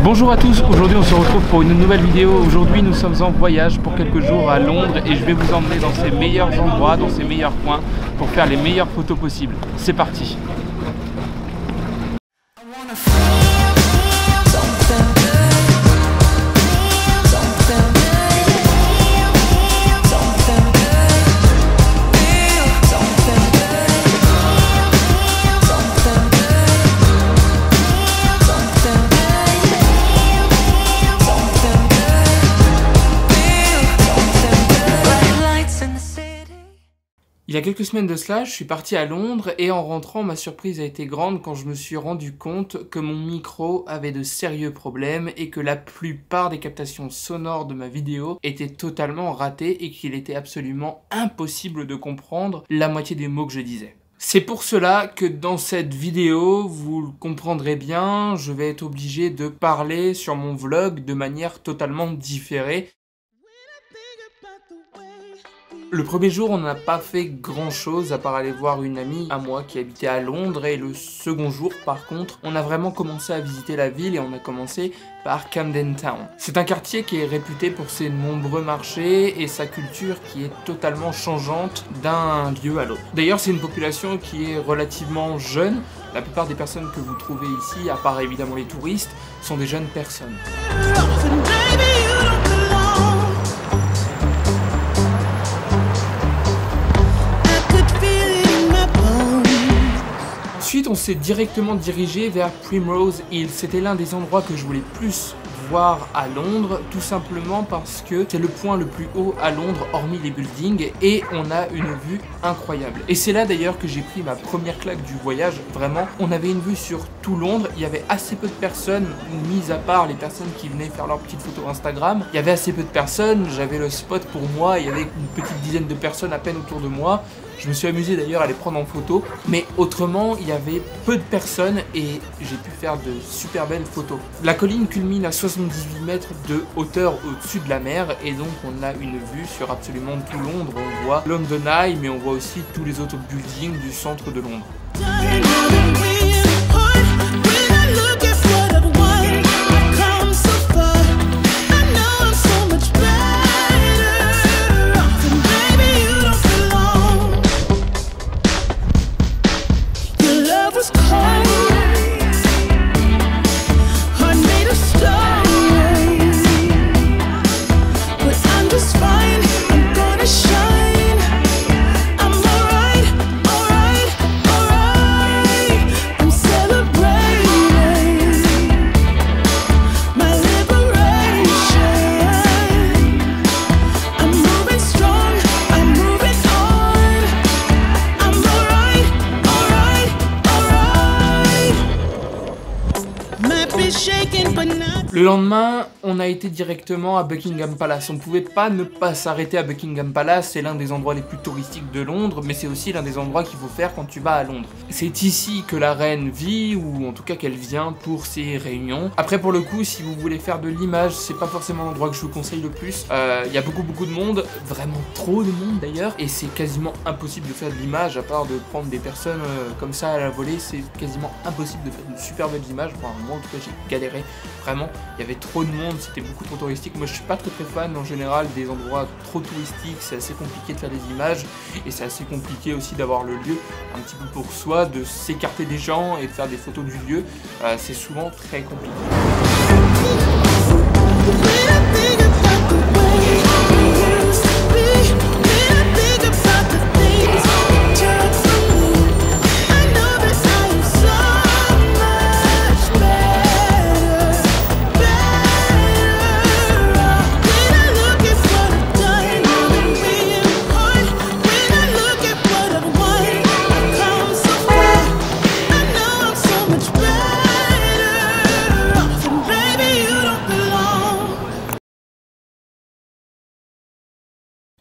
Bonjour à tous, aujourd'hui on se retrouve pour une nouvelle vidéo. Aujourd'hui nous sommes en voyage pour quelques jours à Londres et je vais vous emmener dans ces meilleurs endroits, dans ces meilleurs coins pour faire les meilleures photos possibles. C'est parti! Il y a quelques semaines de cela, je suis parti à Londres et en rentrant, ma surprise a été grande quand je me suis rendu compte que mon micro avait de sérieux problèmes et que la plupart des captations sonores de ma vidéo étaient totalement ratées et qu'il était absolument impossible de comprendre la moitié des mots que je disais. C'est pour cela que dans cette vidéo, vous le comprendrez bien, je vais être obligé de parler sur mon vlog de manière totalement différée. Le premier jour, on n'a pas fait grand chose à part aller voir une amie à moi qui habitait à Londres et le second jour, par contre, on a vraiment commencé à visiter la ville et on a commencé par Camden Town. C'est un quartier qui est réputé pour ses nombreux marchés et sa culture qui est totalement changeante d'un lieu à l'autre. D'ailleurs, c'est une population qui est relativement jeune. La plupart des personnes que vous trouvez ici, à part évidemment les touristes, sont des jeunes personnes. Ensuite, on s'est directement dirigé vers Primrose Hill. C'était l'un des endroits que je voulais plus voir à Londres, tout simplement parce que c'est le point le plus haut à Londres, hormis les buildings, et on a une vue incroyable. Et c'est là d'ailleurs que j'ai pris ma première claque du voyage, vraiment. On avait une vue sur tout Londres, il y avait assez peu de personnes, mis à part les personnes qui venaient faire leurs petites photos Instagram. Il y avait assez peu de personnes, j'avais le spot pour moi, il y avait une petite dizaine de personnes à peine autour de moi. Je me suis amusé d'ailleurs à les prendre en photo, mais autrement il y avait peu de personnes et j'ai pu faire de super belles photos. La colline culmine à 78 mètres de hauteur au-dessus de la mer et donc on a une vue sur absolument tout Londres. On voit London Eye mais on voit aussi tous les autres buildings du centre de Londres. Le lendemain, on a été directement à Buckingham Palace. On ne pouvait pas ne pas s'arrêter à Buckingham Palace, c'est l'un des endroits les plus touristiques de Londres, mais c'est aussi l'un des endroits qu'il faut faire quand tu vas à Londres. C'est ici que la reine vit, ou en tout cas qu'elle vient pour ses réunions. Après pour le coup, si vous voulez faire de l'image, c'est pas forcément l'endroit que je vous conseille le plus. Il y a beaucoup de monde, vraiment trop de monde d'ailleurs, et c'est quasiment impossible de faire de l'image, à part de prendre des personnes comme ça à la volée, c'est quasiment impossible de faire de super belles images. Enfin, moi en tout cas j'ai galéré, vraiment. Il y avait trop de monde, c'était beaucoup trop touristique. Moi je suis pas très fan en général des endroits trop touristiques, c'est assez compliqué de faire des images et c'est assez compliqué aussi d'avoir le lieu un petit peu pour soi, de s'écarter des gens et de faire des photos du lieu, c'est souvent très compliqué.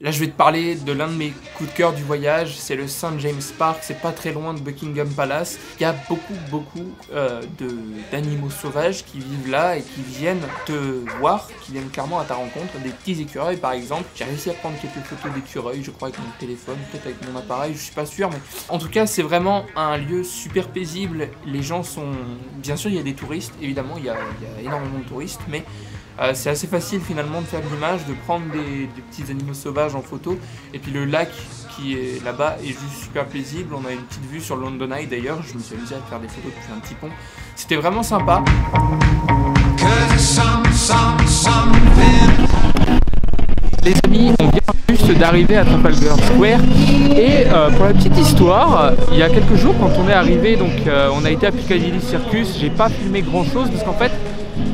Là je vais te parler de l'un de mes coups de cœur du voyage, c'est le St James Park, c'est pas très loin de Buckingham Palace. Il y a beaucoup d'animaux sauvages qui vivent là et qui viennent te voir, qui viennent clairement à ta rencontre, des petits écureuils par exemple. J'ai réussi à prendre quelques photos d'écureuils, je crois avec mon téléphone, peut-être avec mon appareil, je suis pas sûr, mais en tout cas c'est vraiment un lieu super paisible. Les gens sont... Bien sûr il y a des touristes, évidemment il y a énormément de touristes, mais c'est assez facile finalement de faire de l'image, de prendre des petits animaux sauvages en photo. Et puis le lac qui est là-bas est juste super paisible. On a une petite vue sur London Eye d'ailleurs. Je me suis amusé à faire des photos depuis un petit pont. C'était vraiment sympa. Les amis, on vient juste d'arriver à Trafalgar Square et pour la petite histoire, il y a quelques jours quand on est arrivé, donc on a été à Piccadilly Circus, j'ai pas filmé grand chose parce qu'en fait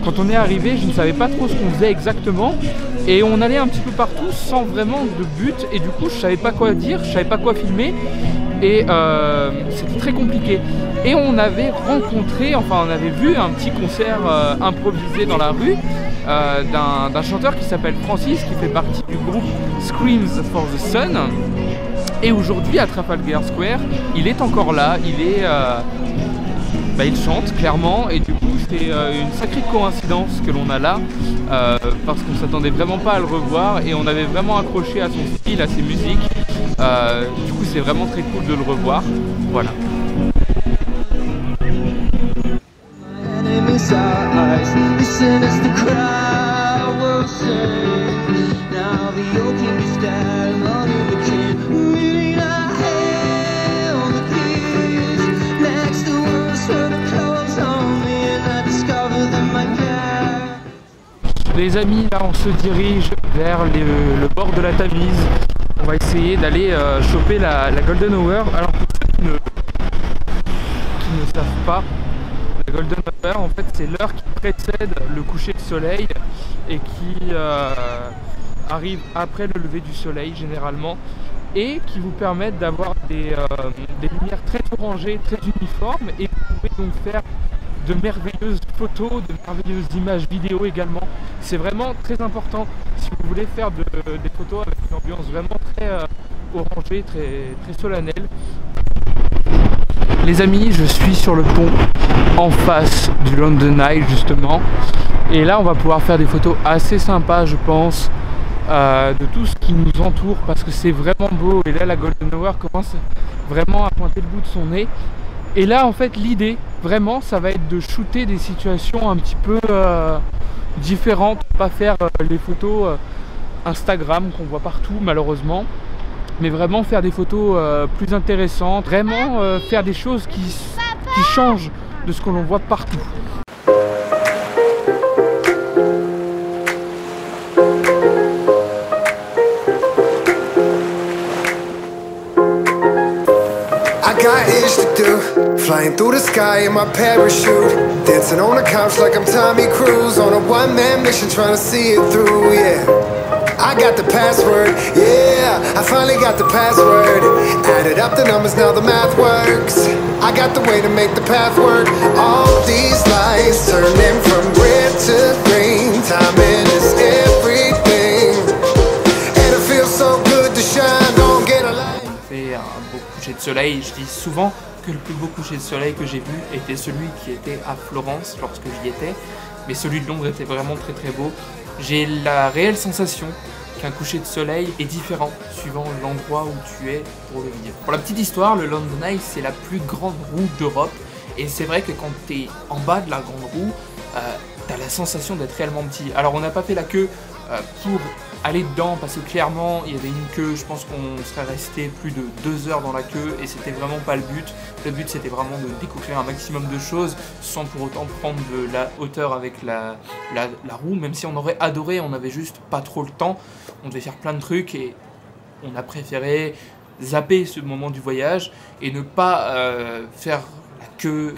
quand on est arrivé, je ne savais pas trop ce qu'on faisait exactement et on allait un petit peu partout sans vraiment de but et du coup je savais pas quoi dire, je savais pas quoi filmer et c'était très compliqué. Et on avait rencontré, enfin on avait vu un petit concert improvisé dans la rue d'un chanteur qui s'appelle Francis, qui fait partie du groupe Screams for the Sun. Et aujourd'hui à Trafalgar Square, il est encore là, il chante clairement et du coup c'est une sacrée coïncidence que l'on a là parce qu'on s'attendait vraiment pas à le revoir et on avait vraiment accroché à son style, à ses musiques. Du coup c'est vraiment très cool de le revoir. Voilà. Les amis, là on se dirige vers le bord de la Tamise. On va essayer d'aller choper la Golden Hour. Alors pour ceux qui ne savent pas, la Golden Hour en fait c'est l'heure qui précède le coucher de soleil et qui arrive après le lever du soleil généralement et qui vous permettent d'avoir des lumières très orangées, très uniformes et vous pouvez donc faire de merveilleuses photos, de merveilleuses images vidéo également. C'est vraiment très important si vous voulez faire des photos avec une ambiance vraiment très orangée, très solennelle. Les amis, je suis sur le pont en face du London Eye justement. Et là on va pouvoir faire des photos assez sympas je pense de tout ce qui nous entoure parce que c'est vraiment beau. Et là la Golden Hour commence vraiment à pointer le bout de son nez. Et là en fait l'idée vraiment ça va être de shooter des situations un petit peu différentes, pas faire les photos Instagram qu'on voit partout malheureusement, mais vraiment faire des photos plus intéressantes, vraiment faire des choses qui changent de ce que l'on voit partout. Flying through the sky in my parachute, dancing on the couch like I'm Tommy Cruise, on a one-man mission trying to see it through, yeah. I got the password, yeah, I finally got the password. Added up the numbers, now the math works. I got the way to make the path work. All these lights turning from red to green, timing is everything, and it feels so good to shine, don't get a light. On fait un beau coucher de soleil, je dis souvent que le plus beau coucher de soleil que j'ai vu était celui qui était à Florence lorsque j'y étais, mais celui de Londres était vraiment très beau. J'ai la réelle sensation qu'un coucher de soleil est différent suivant l'endroit où tu es pour le vivre. Pour la petite histoire, le London Eye c'est la plus grande roue d'Europe et c'est vrai que quand tu es en bas de la grande roue, tu as la sensation d'être réellement petit. Alors on n'a pas fait la queue pour aller dedans parce que clairement il y avait une queue, je pense qu'on serait resté plus de 2 heures dans la queue et c'était vraiment pas le but. Le but c'était vraiment de découvrir un maximum de choses sans pour autant prendre de la hauteur avec la roue, même si on aurait adoré, on avait juste pas trop le temps, on devait faire plein de trucs et on a préféré zapper ce moment du voyage et ne pas faire la queue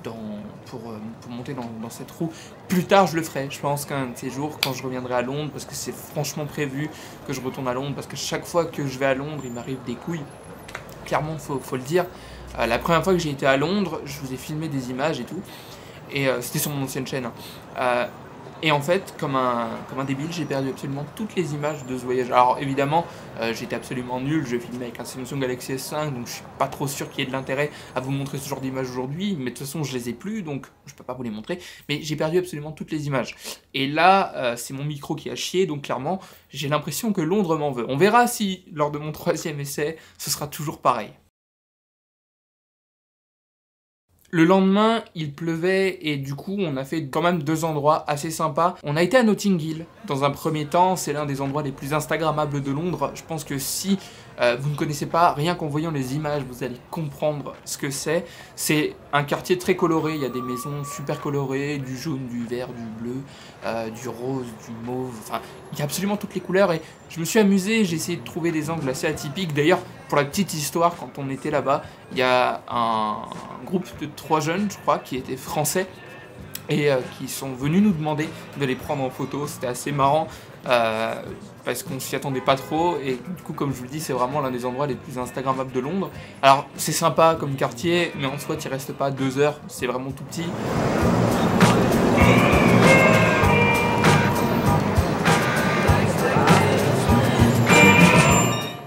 pour monter dans cette roue. Plus tard je le ferai, je pense qu'un de ces jours quand je reviendrai à Londres, parce que c'est franchement prévu que je retourne à Londres, parce que chaque fois que je vais à Londres il m'arrive des couilles, clairement faut le dire. La première fois que j'ai été à Londres, je vous ai filmé des images et tout, et c'était sur mon ancienne chaîne, Et en fait, comme un débile, j'ai perdu absolument toutes les images de ce voyage. Alors évidemment, j'étais absolument nul, je filmais avec un Samsung Galaxy S5, donc je suis pas trop sûr qu'il y ait de l'intérêt à vous montrer ce genre d'images aujourd'hui, mais de toute façon je les ai plus, donc je peux pas vous les montrer, mais j'ai perdu absolument toutes les images. Et là, c'est mon micro qui a chié, donc clairement, j'ai l'impression que Londres m'en veut. On verra si, lors de mon 3e essai, ce sera toujours pareil. Le lendemain, il pleuvait et du coup, on a fait quand même 2 endroits assez sympas. On a été à Notting Hill. Dans un premier temps, c'est l'un des endroits les plus instagrammables de Londres. Je pense que si vous ne connaissez pas, rien qu'en voyant les images, vous allez comprendre ce que c'est. C'est un quartier très coloré, il y a des maisons super colorées, du jaune, du vert, du bleu, du rose, du mauve, enfin, il y a absolument toutes les couleurs et je me suis amusé, j'ai essayé de trouver des angles assez atypiques. D'ailleurs, pour la petite histoire, quand on était là-bas, il y a un groupe de 3 jeunes, je crois, qui étaient français et qui sont venus nous demander de les prendre en photo. C'était assez marrant parce qu'on s'y attendait pas trop et du coup, comme je vous le dis, c'est vraiment l'un des endroits les plus instagrammables de Londres. Alors c'est sympa comme quartier, mais en soi tu restes pas 2 heures, c'est vraiment tout petit.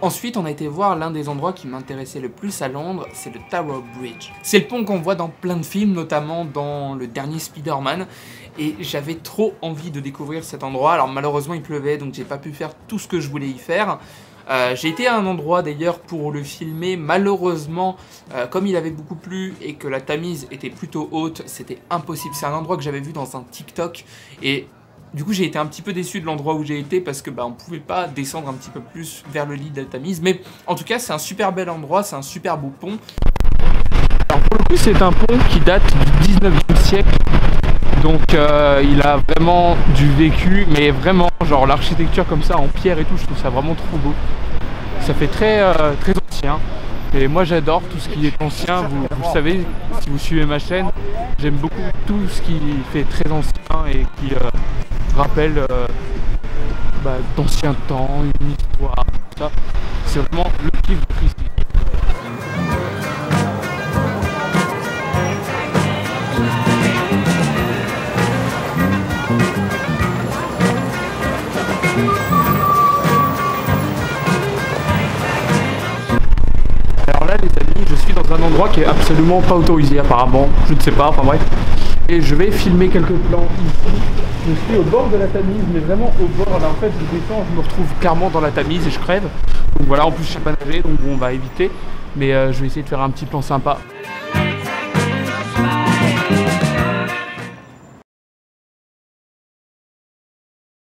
Ensuite, on a été voir l'un des endroits qui m'intéressait le plus à Londres, c'est le Tower Bridge. C'est le pont qu'on voit dans plein de films, notamment dans le dernier Spider-Man, et j'avais trop envie de découvrir cet endroit. Alors malheureusement il pleuvait, donc j'ai pas pu faire tout ce que je voulais y faire. J'ai été à un endroit d'ailleurs pour le filmer, malheureusement comme il avait beaucoup plu et que la Tamise était plutôt haute, c'était impossible. C'est un endroit que j'avais vu dans un TikTok et du coup j'ai été un petit peu déçu de l'endroit où j'ai été parce que on pouvait pas descendre un petit peu plus vers le lit de la Tamise, mais en tout cas c'est un super bel endroit, c'est un super beau pont. Alors pour le coup c'est un pont qui date du 19e siècle, donc il a vraiment du vécu, mais vraiment genre l'architecture comme ça en pierre et tout, je trouve ça vraiment trop beau. Ça fait très ancien. Et moi j'adore tout ce qui est ancien, vous le savez, si vous suivez ma chaîne, j'aime beaucoup tout ce qui fait très ancien et qui rappelle d'anciens temps, une histoire, tout ça. C'est vraiment le kiff de ici. Alors là les amis, je suis dans un endroit qui est absolument pas autorisé apparemment, je ne sais pas, enfin bref. Et je vais filmer quelques plans ici. Je suis au bord de la Tamise, mais vraiment au bord. Là en fait je descends, je me retrouve clairement dans la Tamise et je crève. Donc voilà, en plus je sais pas nager, donc on va éviter. Mais je vais essayer de faire un petit plan sympa.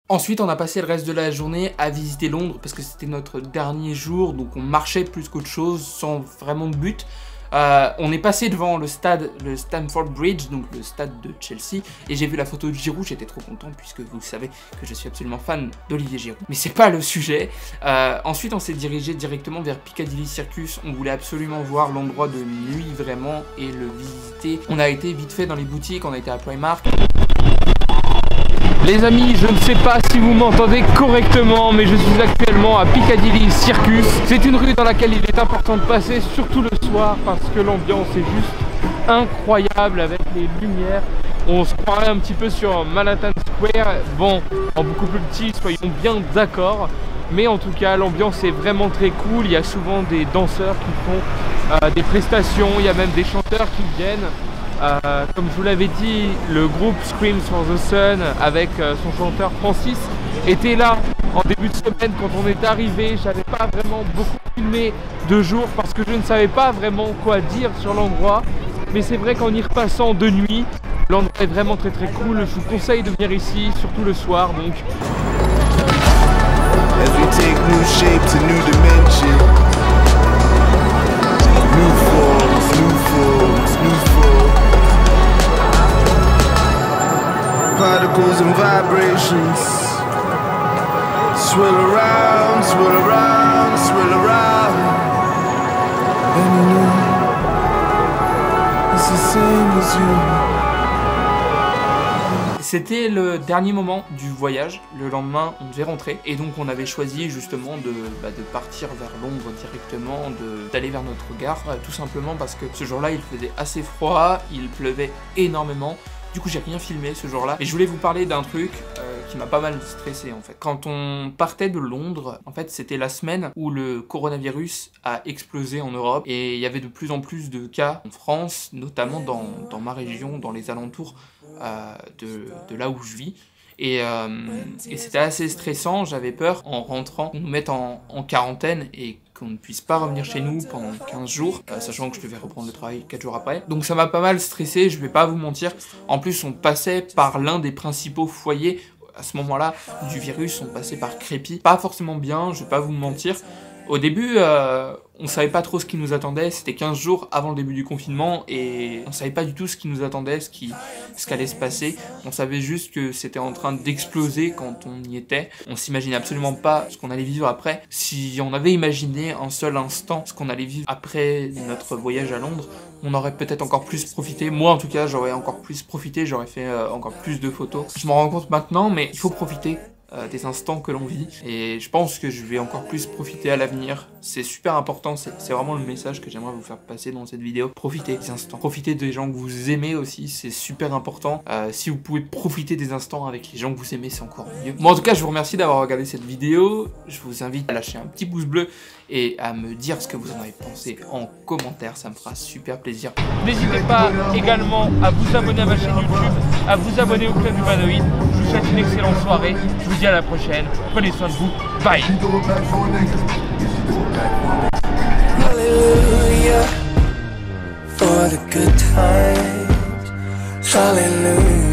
Ensuite, on a passé le reste de la journée à visiter Londres parce que c'était notre dernier jour, donc on marchait plus qu'autre chose sans vraiment de but. On est passé devant le Stamford Bridge, donc le stade de Chelsea, et j'ai vu la photo de Giroud, j'étais trop content puisque vous savez que je suis absolument fan d'Olivier Giroud. Mais c'est pas le sujet. Ensuite, on s'est dirigé directement vers Piccadilly Circus. On voulait absolument voir l'endroit de nuit vraiment et le visiter. On a été vite fait dans les boutiques, on a été à Primark. Les amis, je ne sais pas si vous m'entendez correctement, mais je suis actuellement à Piccadilly Circus. C'est une rue dans laquelle il est important de passer, surtout le soir, parce que l'ambiance est juste incroyable avec les lumières. On se croirait un petit peu sur Manhattan Square, bon, en beaucoup plus petit, soyons bien d'accord. Mais en tout cas, l'ambiance est vraiment très cool. Il y a souvent des danseurs qui font des prestations, il y a même des chanteurs qui viennent. Comme je vous l'avais dit, le groupe Screams for the Sun avec son chanteur Francis était là en début de semaine quand on est arrivé. J'avais pas vraiment beaucoup filmé de jour parce que je ne savais pas vraiment quoi dire sur l'endroit. Mais c'est vrai qu'en y repassant de nuit, l'endroit est vraiment très cool. Je vous conseille de venir ici, surtout le soir donc. As we take new shapes and new dimensions, new forms, new forms, new forms. Particles and vibrations swirl around, swirl around, swirl around. And you know it's the same as you. C'était le dernier moment du voyage, le lendemain on devait rentrer et donc on avait choisi justement de partir vers Londres directement, d'aller vers notre gare, tout simplement parce que ce jour-là il faisait assez froid, il pleuvait énormément. Du coup j'ai rien filmé ce jour-là. Et je voulais vous parler d'un truc qui m'a pas mal stressé en fait. Quand on partait de Londres, en fait c'était la semaine où le coronavirus a explosé en Europe et il y avait de plus en plus de cas en France, notamment dans ma région, dans les alentours de là où je vis. Et c'était assez stressant, j'avais peur en rentrant qu'on nous mette en quarantaine et qu'on ne puisse pas revenir chez nous pendant 15 jours, sachant que je devais reprendre le travail 4 jours après. Donc ça m'a pas mal stressé, je vais pas vous mentir. En plus on passait par l'un des principaux foyers à ce moment-là du virus, on passait par Crépy. Pas forcément bien, je vais pas vous mentir. Au début, on savait pas trop ce qui nous attendait, c'était 15 jours avant le début du confinement et on savait pas du tout ce qui nous attendait, ce qu'allait se passer. On savait juste que c'était en train d'exploser quand on y était. On s'imaginait absolument pas ce qu'on allait vivre après. Si on avait imaginé un seul instant ce qu'on allait vivre après notre voyage à Londres, on aurait peut-être encore plus profité. Moi en tout cas, j'aurais encore plus profité, j'aurais fait encore plus de photos. Je m'en rends compte maintenant, mais il faut profiter des instants que l'on vit et je pense que je vais encore plus profiter à l'avenir. C'est super important, c'est vraiment le message que j'aimerais vous faire passer dans cette vidéo. Profitez des instants, profitez des gens que vous aimez aussi, c'est super important. Si vous pouvez profiter des instants avec les gens que vous aimez, c'est encore mieux. Moi en tout cas je vous remercie d'avoir regardé cette vidéo, je vous invite à lâcher un petit pouce bleu et à me dire ce que vous en avez pensé en commentaire, ça me fera super plaisir. N'hésitez pas également à vous abonner à ma chaîne YouTube, à vous abonner au Club Humanoïde. Je vous souhaite une excellente soirée, je vous dis à la prochaine, prenez soin de vous, bye. Hallelujah for the good times. Hallelujah.